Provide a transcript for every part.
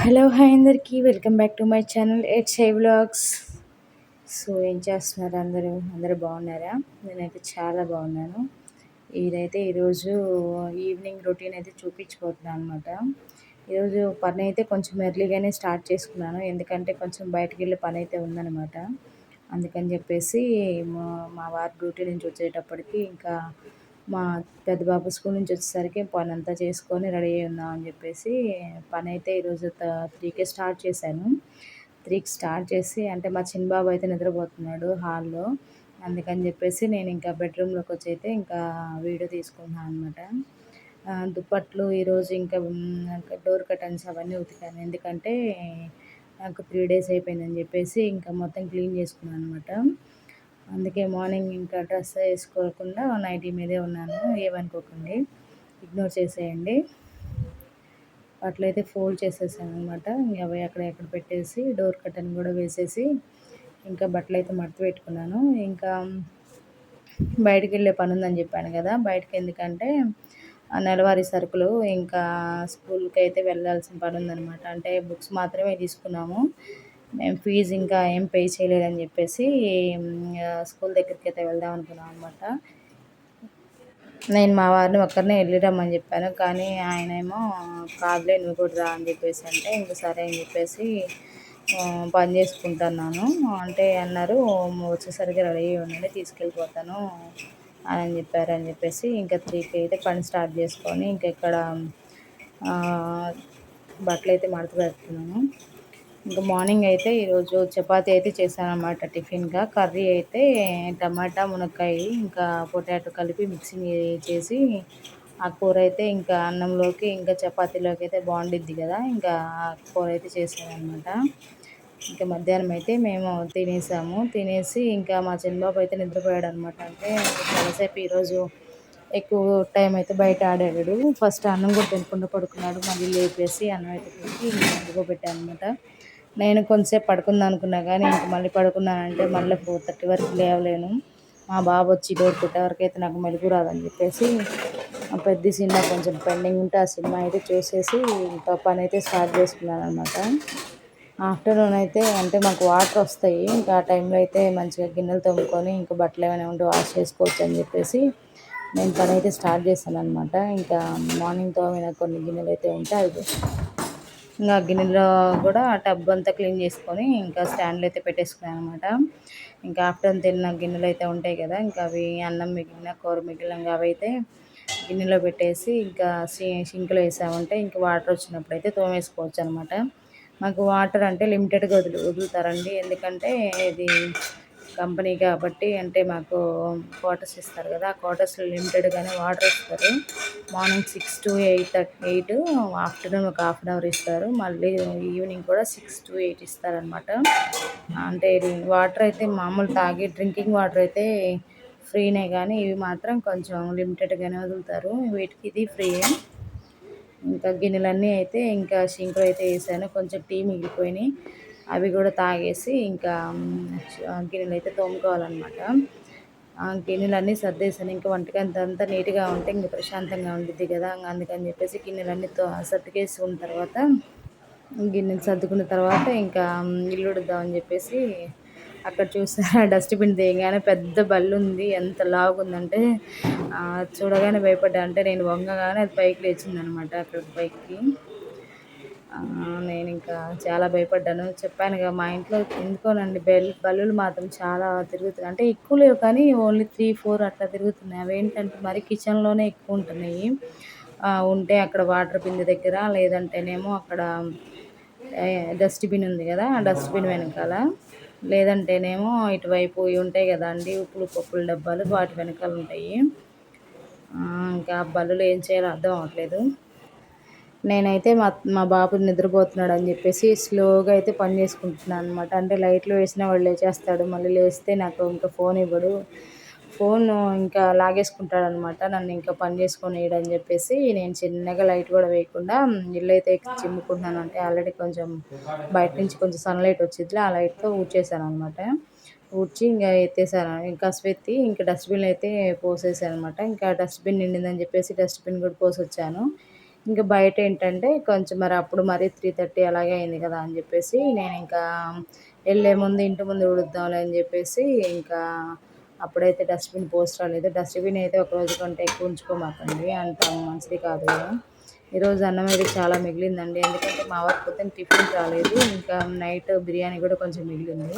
Hello hi అందరికీ welcome back to my channel ఎట్స్ హై వ్లాగ్స్. సో ఏం చేస్తున్నారు అందరూ బాగున్నారా? నేనైతే చాలా బాగున్నాను. ఈరోజు ఈవినింగ్ రొటీన్ అయితే చూపించబోతున్నాను అనమాట. ఈరోజు పని అయితే కొంచెం ఎర్లీగానే స్టార్ట్ చేసుకున్నాను, ఎందుకంటే కొంచెం బయటికి వెళ్ళే పని అయితే ఉందన్నమాట. అందుకని చెప్పేసి మా మా వారి డ్యూటీ నుంచి వచ్చేటప్పటికి ఇంకా మా పెద్ద బాబు స్కూల్ నుంచి వచ్చేసరికి పని అంతా చేసుకొని రెడీ అయి ఉందాం అని చెప్పేసి పని అయితే ఈరోజు 3కే స్టార్ట్ చేశాను. 3కి స్టార్ట్ చేసి, అంటే మా చిన్న బాబు అయితే నిద్రపోతున్నాడు హాల్లో. అందుకని చెప్పేసి నేను ఇంకా బెడ్రూమ్లోకి వచ్చి అయితే ఇంకా వీడియో తీసుకుంటున్నాను అనమాట. దుప్పట్లు ఈరోజు ఇంకా డోర్ కర్టన్స్ అవన్నీ ఉతికాను, ఎందుకంటే నాకు 3 డేస్ అయిపోయిందని చెప్పేసి ఇంకా మొత్తం క్లీన్ చేసుకున్నాను అనమాట. అందుకే మార్నింగ్ ఇంకా డ్రెస్ వేసుకోకుండా నైటీ మీదే ఉన్నాను. ఏమనుకోకండి, ఇగ్నోర్ చేసేయండి. అట్లయితే ఫోల్డ్ చేసేసాను అనమాట. అవి ఎక్కడ పెట్టేసి డోర్ కర్టన్ కూడా వేసేసి ఇంకా బట్టలు అయితే మడత పెట్టుకున్నాను. ఇంకా బయటికి వెళ్ళే పని ఉందని చెప్పాను కదా, బయటకి ఎందుకంటే నెలవారీ సరుకులు ఇంకా స్కూల్కి అయితే వెళ్ళాల్సిన పని ఉందన్నమాట. అంటే బుక్స్ మాత్రమే తీసుకున్నాము, మేము ఫీజు ఇంకా ఏం పే చేయలేదని చెప్పేసి స్కూల్ దగ్గరికి అయితే వెళ్దాం అనుకున్నాం అనమాట. నేను మా వారిని ఒక్కరినే వెళ్ళి రమ్మని చెప్పాను, కానీ ఆయన ఏమో కాదులే నువ్వు కూడా రా అని చెప్పేసి అంటే ఇంక సరే అని చెప్పేసి పని చేసుకుంటున్నాను అంటే అన్నారు. వచ్చేసరికి రెడీ అయ్యి ఉండండి, తీసుకెళ్ళిపోతాను అని చెప్పేసి ఇంకా 3కి అయితే పని స్టార్ట్ చేసుకొని ఇంకా ఇక్కడ బట్టలు అయితే మడత పెడుతున్నాను. ఇంకా మార్నింగ్ అయితే ఈరోజు చపాతీ అయితే చేశాను అన్నమాట టిఫిన్గా. కర్రీ అయితే టమాటా మునక్కాయ ఇంకా పొటాటో కలిపి మిక్సింగ్ చేసి, ఆ కూర అయితే ఇంకా అన్నంలోకి ఇంకా చపాతీలోకి అయితే బాగుండిద్ది కదా, ఇంకా ఆ కూర అయితే చేశాను అనమాట. ఇంకా మధ్యాహ్నం అయితే మేము తినేసి ఇంకా మా చిన్నబాబు అయితే నిద్రపోయాడు అనమాట. అంటే చాలాసేపు ఈరోజు ఎక్కువ టైం అయితే బయట ఆడాడు. ఫస్ట్ అన్నం కూడా తినకుండా పడుకున్నాడు, మళ్ళీ లేపేసి అన్నం అయితే పెట్టి నిద్రపోబెట్టాను అనమాట. నేను కొంతసేపు పడుకుందాం అనుకున్నా, కానీ ఇంక మళ్ళీ పడుకున్నానంటే మళ్ళీ 4:30 వరకు లేవలేను. మా బాబు వచ్చి డోర్ కొట్టే వరకు అయితే నాకు మెలుగు రాదని చెప్పేసి పెద్ద సినిమా కొంచెం పెండింగ్ ఉంటే ఆ సినిమా అయితే చూసేసి ఇంకా పని అయితే స్టార్ట్ చేసుకున్నాను అనమాట. ఆఫ్టర్నూన్ అయితే అంటే మాకు వాటర్ వస్తాయి, ఇంకా ఆ టైంలో అయితే మంచిగా గిన్నెలు తోముకొని ఇంకా బట్టలు ఏమైనా ఉంటే వాష్ చేసుకోవచ్చు అని చెప్పేసి నేను పని అయితే స్టార్ట్ చేశాను అనమాట. ఇంకా మార్నింగ్ తోమిన కొన్ని గిన్నెలు అయితే ఉంటే అవి ఇంకా గిన్నెలో కూడా టబ్ అంతా క్లీన్ చేసుకొని ఇంకా స్టాండ్లో అయితే పెట్టేసుకున్నాను అనమాట. ఇంకా ఆఫ్టర్నూన్ తిన్న గిన్నెలు అయితే ఉంటాయి కదా, ఇంకా అవి అన్నం మిగిలిన కూర మిగిలిన ఇంకా అవి అయితే గిన్నెలో పెట్టేసి ఇంకా సింక్లో వేసామంటే ఇంకా వాటర్ వచ్చినప్పుడు అయితే తోమేసుకోవచ్చు అనమాట. మాకు వాటర్ అంటే లిమిటెడ్గా వదులుతారండి, ఎందుకంటే ఇది కంపెనీ కాబట్టి అంటే మాకు క్వార్టర్స్ ఇస్తారు కదా, ఆ క్వార్టర్స్లో లిమిటెడ్గానే వాటర్ ఇస్తారు. మార్నింగ్ 6 to 8, ఆఫ్టర్నూన్ ఒక హాఫ్ అన్ అవర్ ఇస్తారు, మళ్ళీ ఈవినింగ్ కూడా 6 to 8 ఇస్తారనమాట. అంటే వాటర్ అయితే మామూలు డ్రింకింగ్ వాటర్ అయితే ఫ్రీనే, కానీ ఇవి మాత్రం కొంచెం లిమిటెడ్గానే వదులుతారు. వీటికి ఇది ఫ్రీ. ఇంకా గిన్నెలన్నీ అయితే ఇంకా సింక్లో అయితే వేసాను, కొంచెం టీ మిగిలిపోయినాయి, అవి కూడా తాగేసి ఇంకా గిన్నెలు అయితే తోముకోవాలన్నమాట. గిన్నెలన్నీ సర్దేశాను, ఇంకా వంటగంత అంతా నీట్గా ఉంటే ఇంకా ప్రశాంతంగా ఉండిద్ది కదా, అందుకని చెప్పేసి గిన్నెలన్నీ సర్దుకేసుకున్న తర్వాత గిన్నెలు సర్దుకున్న తర్వాత ఇంకా ఇల్లు ఉడుద్దామని చెప్పేసి అక్కడ చూసారా డస్ట్బిన్ తీయగానే పెద్ద బల్లి ఉంది, ఎంత లావుందంటే చూడగానే భయపడ్డా. అంటే నేను వంగగానే అది పైకి లేచిందనమాట, అక్కడ పైకి. నేను ఇంకా చాలా భయపడ్డాను. చెప్పానుగా మా ఇంట్లో ఎందుకోనండి బల్లులు మాత్రం చాలా తిరుగుతున్నాయి, అంటే ఎక్కువ లేవు కానీ ఓన్లీ 3-4 అట్లా తిరుగుతున్నాయి. అవి ఏంటంటే మరి కిచెన్లోనే ఎక్కువ ఉంటున్నాయి. ఉంటే అక్కడ వాటర్ బిందె దగ్గర, లేదంటేనేమో అక్కడ డస్ట్బిన్ ఉంది కదా ఆ డస్ట్బిన్ వెనకాల, లేదంటేనేమో ఇటువైపు ఇవి ఉంటాయి కదా అండి ఉప్పులు పప్పుల డబ్బాలు, వాటి వెనకాల ఉంటాయి. ఇంకా బల్లులు ఏం చేయాలో అర్థం అవ్వట్లేదు. నేనైతే మా బాబు నిద్రపోతున్నాడు అని చెప్పేసి స్లోగా అయితే పని చేసుకుంటున్నాను అనమాట. అంటే లైట్లు వేసినా వాడు లేచేస్తాడు, మళ్ళీ లేస్తే నాకు ఇంకా ఫోన్ ఇవ్వడు, ఫోన్ ఇంకా లాగేసుకుంటాడు అనమాట. నన్ను ఇంకా పని చేసుకొనియడని చెప్పేసి నేను చిన్నగా లైట్ కూడా వేయకుండా ఇల్లు అయితే చిమ్ముకుంటున్నాను. అంటే ఆల్రెడీ కొంచెం బయట నుంచి కొంచెం సన్లైట్ వచ్చింది, ఆ లైట్తో ఊడ్చేసాను అనమాట. ఊడ్చి ఇంకా ఎత్తేసాను, ఇంకా కసుపెత్తి ఇంకా డస్ట్బిన్ అయితే పోసేసాను అనమాట. ఇంకా డస్ట్బిన్ నిండిందని చెప్పేసి డస్ట్బిన్ కూడా పోసొచ్చాను. ఇంకా బయట ఏంటంటే కొంచెం మరి అప్పుడు మరి 3:30 అలాగే అయింది కదా అని చెప్పేసి నేను ఇంకా వెళ్ళే ముందు ఇంటి ముందు ఉడుద్దాంలే అని చెప్పేసి ఇంకా అప్పుడైతే డస్ట్బిన్ పోస్ట్ రాలేదు. డస్ట్బిన్ అయితే ఒక రోజు కంటే ఎక్కువ ఉంచుకోమాకండి, అంత మంచిది కాదు కదా. ఈరోజు అన్నం అయితే చాలా మిగిలిందండి, ఎందుకంటే మా వారు పొద్దున్న టిఫిన్ రాలేదు, ఇంకా నైట్ బిర్యానీ కూడా కొంచెం మిగిలింది.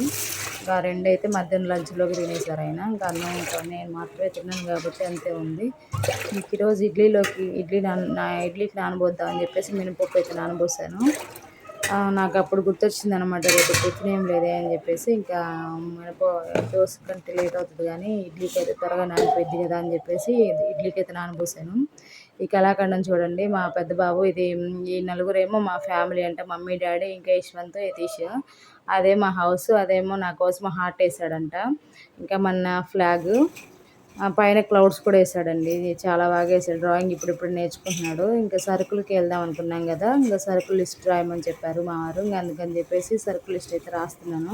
ఇంకా రెండు అయితే మధ్యాహ్నం లంచ్లోకి తినేసారు ఆయన. ఇంకా అన్నం ఇంకా నేను మాత్రమే తిన్నాను కాబట్టి అంతే ఉంది. ఇంక ఈరోజు ఇడ్లీకి నానబోద్దామని చెప్పేసి మినపప్పు అయితే నానబోసాను. నాకు అప్పుడు గుర్తొచ్చింది అనమాట, రేపు టిఫిన్ ఏం లేదే అని చెప్పేసి ఇంకా దోశ కంటే లేట్ అవుతుంది కానీ ఇడ్లీకి అయితే త్వరగా నానిపోయింది కదా అని చెప్పేసి ఇడ్లీకి అయితే నానబోసాను. ఈ కళాఖండం చూడండి, మా పెద్ద బాబు ఇది. ఈ నలుగురేమో మా ఫ్యామిలీ, అంటే మమ్మీ, డాడీ, ఇంకా యశ్వంత్, యతీష్. అదే మా హౌస్, అదేమో నా కోసం హార్ట్ వేసాడంట. ఇంకా మన ఫ్లాగ్ పైన క్లౌడ్స్ కూడా వేసాడండి, ఇది చాలా బాగా వేసాడు డ్రాయింగ్. ఇప్పుడు నేర్చుకుంటున్నాడు. ఇంకా సరుకులకి వెళ్దాం అనుకున్నాం కదా, ఇంకా సరుకులు లిస్ట్ రాయమని చెప్పారు మా వారు. ఇంకా అందుకని చెప్పేసి సరుకులు లిస్ట్ అయితే రాస్తున్నాను.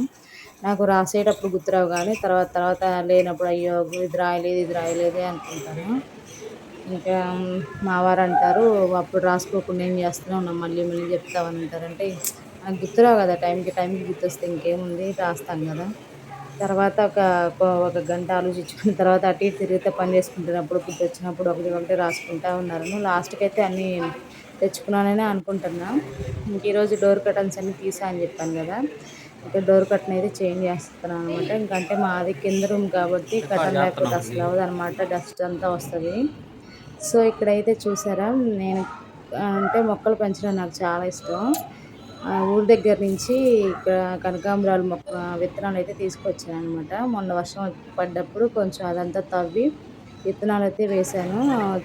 నాకు రాసేటప్పుడు గుర్తురావు కానీ తర్వాత లేనప్పుడు అయ్యో ఇది రాయలేదే అనుకుంటాను. ఇంకా మా వారు అంటారు, అప్పుడు రాసుకోకుండా ఏం చేస్తున్నావు, నా మళ్ళీ చెప్తావని అంటారంటే నాకు గుర్తురావు కదా, టైంకి గుర్తొస్తే ఇంకేముంది, రాస్తాను కదా. తర్వాత ఒక గంట ఆలోచించుకున్న తర్వాత అటు ఇటు తిరిగితే పని చేసుకుంటున్నప్పుడు గుర్తొచ్చినప్పుడు ఒకటి రాసుకుంటా ఉన్నాను. లాస్ట్కి అయితే అన్నీ తెచ్చుకున్నానని అనుకుంటున్నా. ఇంక ఈరోజు డోర్ కర్టన్స్ అన్నీ తీసా అని చెప్పాను కదా, ఇంకా డోర్ కర్టన్ అయితే చేంజ్ చేస్తున్నాను అనమాట. ఇంకంటే మాది కింద రూమ్ కాబట్టి కర్టన్ లేకపోతే అసలు అవ్వదు అనమాట, డస్ట్ అంతా వస్తుంది. సో ఇక్కడైతే చూసారా, నేను అంటే మొక్కలు పెంచడం నాకు చాలా ఇష్టం. ఊరి దగ్గర నుంచి ఇక్కడ కనకాంబరాలు మొక్క విత్తనాలు అయితే తీసుకొచ్చాను అనమాట. మొన్న వర్షం పడ్డప్పుడు కొంచెం అదంతా తవ్వి విత్తనాలు అయితే వేశాను.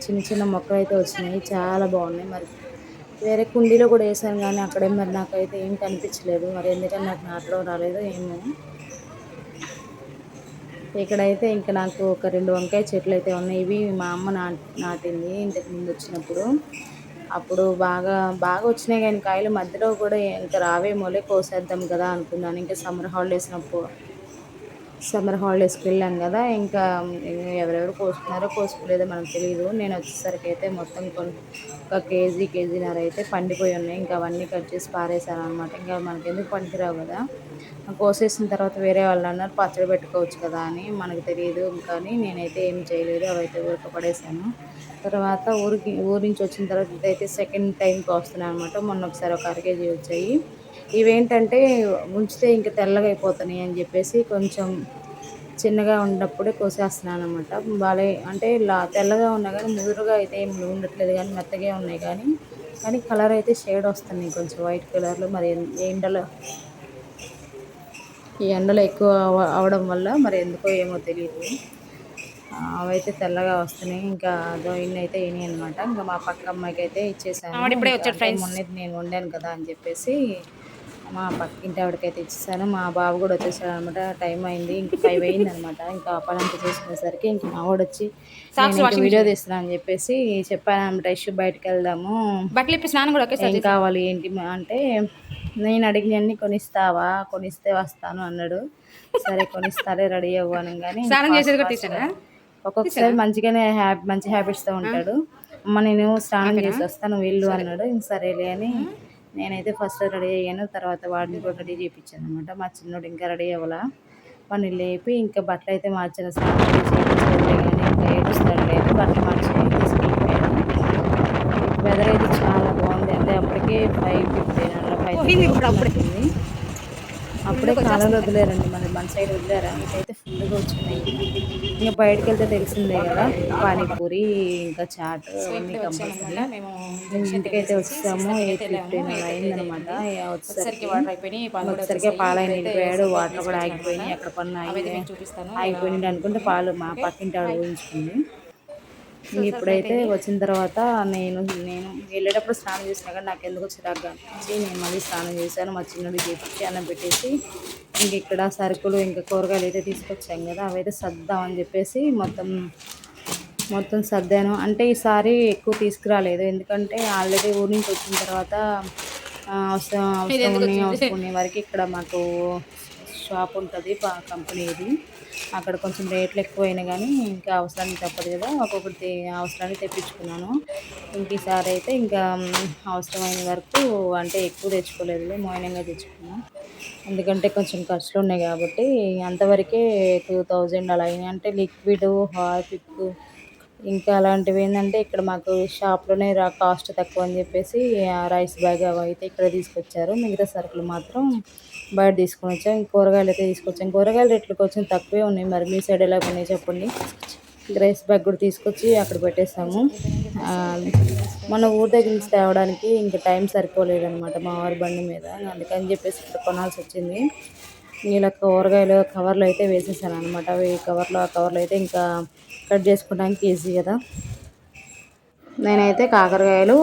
చిన్న చిన్న మొక్కలు అయితే వచ్చినాయి, చాలా బాగున్నాయి. మరి వేరే కుండీలో కూడా వేసాను కానీ అక్కడే మరి నాకైతే ఏం కనిపించలేదు, మరి ఎందుకని నాకు నాటడం రాలేదు ఏమో. ఇక్కడైతే ఇంకా నాకు ఒక 2 వంకాయ చెట్లు అయితే ఉన్నాయి. ఇవి మా అమ్మ నాటింది ఇంతకు ముందు వచ్చినప్పుడు. అప్పుడు బాగా బాగా వచ్చినాయి కానీ కాయలు మధ్యలో కూడా ఇంకా రావేమోలే, కోసేద్దాం కదా అనుకున్నాను. ఇంకా సమ్మర్ హాలిడేస్కి వెళ్ళాను కదా, ఇంకా ఎవరెవరు కోసుకున్నారో కోసుకోలేదో మనకు తెలియదు. నేను వచ్చేసరికి అయితే మొత్తం ఒక కేజీన్నర అయితే పండిపోయి ఉన్నాయి. ఇంకా అవన్నీ కట్ చేసి పారేసాను అనమాట. ఇంకా మనకి ఎందుకు పనికిరావు కదా. కోసేసిన తర్వాత వేరే వాళ్ళు అన్నారు పచ్చడి పెట్టుకోవచ్చు కదా అని, మనకు తెలియదు. కానీ నేనైతే ఏం చేయలేదు, అవైతే పడేసాను. తర్వాత ఊరి నుంచి వచ్చిన తర్వాత ఇదైతే సెకండ్ టైంకి వస్తున్నాను అనమాట. మొన్న ఒకసారి ఒక 1/2 కేజీ వచ్చాయి. ఇవేంటంటే ఉంచితే ఇంకా తెల్లగా అయిపోతున్నాయి అని చెప్పేసి కొంచెం చిన్నగా ఉన్నప్పుడే కోసేస్తున్నాను అనమాట. అంటే తెల్లగా ఉన్నా కానీ ముదురుగా అయితే ఏం ఉండట్లేదు, కానీ మెత్తగా ఉన్నాయి కానీ కలర్ అయితే షేడ్ వస్తున్నాయి కొంచెం వైట్ కలర్లో. మరి ఈ ఎండలో ఎక్కువ అవడం వల్ల మరి ఎందుకో ఏమో తెలియదు, అవైతే తెల్లగా వస్తున్నాయి. ఇంకా ఇన్ని అయితే అయినాయి అనమాట. ఇంకా మా పక్క అమ్మాయికి అయితే ఇచ్చేసాను. మొన్న నేను వండాను కదా అని చెప్పేసి మా పక్కింటి ఆవిడకైతే ఇచ్చేసాను. మా బాబు కూడా వచ్చేసాడు అనమాట. టైం అయింది, ఇంకా 5 అయింది అనమాట. ఇంకా పనంతా చేసుకునేసరికి ఇంక మా వాడు వచ్చి వీడియో తీస్తున్నా అని చెప్పేసి చెప్పాను అనమాట. ఇష్యూ బయటకు వెళ్దాము, ఏం కావాలి ఏంటి అంటే, నేను అడిగినవన్నీ కొనిస్తే వస్తాను అన్నాడు. సరే కొనిస్తారే, రెడీ అవ్వను. కానీ ఒక్కొక్కసారి మంచి హ్యాబిట్స్తో ఉంటాడు. అమ్మ నేను స్నానం చేసి వస్తాను వెళ్ళు అన్నాడు. ఇంక సరేలే అని నేనైతే ఫస్ట్ రెడీ అయ్యాను. తర్వాత వాడిని కూడా రెడీ చేయించాను అనమాట. మా చిన్నోడు ఇంకా రెడీ అవ్వాల, వాడిని లేపి ఇంకా బట్టలు అయితే మార్చాను. స్నానం చేయించలే కానీ ఇంకా ఏడుస్తాడు లేదు, బట్టలు మార్చి తీసుకెళ్ళిపోయాను. వెదర్ అయితే చాలా బాగుంది, అంటే అప్పటికే 5:15 అలా 5:30 అప్పుడే కాలంలో వదిలేరండి, మన సైడ్ వదిలేరా. ఇకైతే ఫుల్గా వచ్చినాయి. ఇంకా బయటకు వెళ్తే తెలిసిందే కదా, పానీపూరి ఇంకా చాట్ అవన్నీ కంపల్సరీ. ఇంటికైతే వచ్చేసాము. 8:15 అలా అయిందనమాట. వచ్చేసరికి పాలైన వెళ్ళిపోయాడు, వాటర్ కూడా ఆగిపోయినాయి, అక్కడ పన్ను ఆగిపోయినాయి అనుకుంటే పాలు మా పక్కింటి ఆవిడ ఊహించుకుంది. ఇప్పుడైతే వచ్చిన తర్వాత నేను వెళ్ళేటప్పుడు స్నానం చేసినా కానీ నాకు ఎందుకు చిరాకుగా అనిపించి నేను మళ్ళీ స్నానం చేశాను. మా చిన్నది చేపించి అన్నం పెట్టేసి ఇంక ఇక్కడ సరుకులు ఇంకా కూరగాయలు అయితే తీసుకొచ్చాం కదా, అవైతే సర్దామని చెప్పేసి మొత్తం సర్దాను. అంటే ఈసారి ఎక్కువ తీసుకురాలేదు, ఎందుకంటే ఆల్రెడీ ఊరి నుంచి వచ్చిన తర్వాత అవసరం వరకు ఇక్కడ మాకు షాప్ ఉంటుంది, కంపెనీ ఇది. అక్కడ కొంచెం రేట్లు ఎక్కువైనా కానీ ఇంకా అవసరానికి తప్పదు కదా, ఒక్కొక్కటి అవసరానికి తెప్పించుకున్నాను. ఇంక ఈసారి అయితే ఇంకా అవసరమైన వరకు అంటే ఎక్కువ తెచ్చుకోలేదు, మౌనంగా తెచ్చుకున్నాను. ఎందుకంటే కొంచెం ఖర్చులు ఉన్నాయి కాబట్టి అంతవరకే 2000 అలా అయినాయి. అంటే లిక్విడ్, హార్పిక్ ఇంకా అలాంటివి ఏంటంటే ఇక్కడ మాకు షాప్లోనే కాస్ట్ తక్కువ అని చెప్పేసి రైస్ బ్యాగ్ అవి అయితే ఇక్కడ తీసుకొచ్చారు. మిగతా సరుకులు మాత్రం బయట తీసుకొని వచ్చాం. కూరగాయలు అయితే తీసుకొచ్చాం. కూరగాయల రేట్లు కొంచెం తక్కువే ఉన్నాయి. మరి మీ సైడ్ ఎలా ఉన్నాయి చెప్పండి. రైస్ బ్యాగ్ కూడా తీసుకొచ్చి అక్కడ పెట్టేసాము. మన ఊరి దగ్గర నుంచి తేవడానికి ఇంకా టైం సరిపోలేదనమాట మా వారి బండి మీద, అందుకని చెప్పేసి ఇక్కడ కొనాల్సి వచ్చింది. ఇలా కూరగాయలు కవర్లు అయితే వేసేసాను అనమాట. అవి ఆ కవర్లు అయితే ఇంకా కట్ చేసుకోవడానికి ఈజీ కదా. నేనైతే కాకరకాయలు,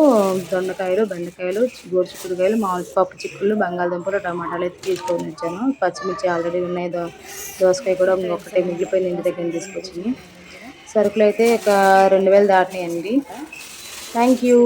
దొండకాయలు, బెండకాయలు, గోరుచిక్కుడుకాయలు, మామిడి పప్పు చిక్కుళ్ళు, బంగాళదుంపలు, టమాటాలు అయితే తీసుకొని వచ్చాను. పచ్చిమిర్చి ఆల్రెడీ ఉన్నాయి. దోసకాయ కూడా ఇంకొకటి మిగిలిపోయింది, ఇంటి దగ్గర తీసుకొచ్చింది. సరుకులు అయితే ఒక 2000 దాటినాయండి. Thank you.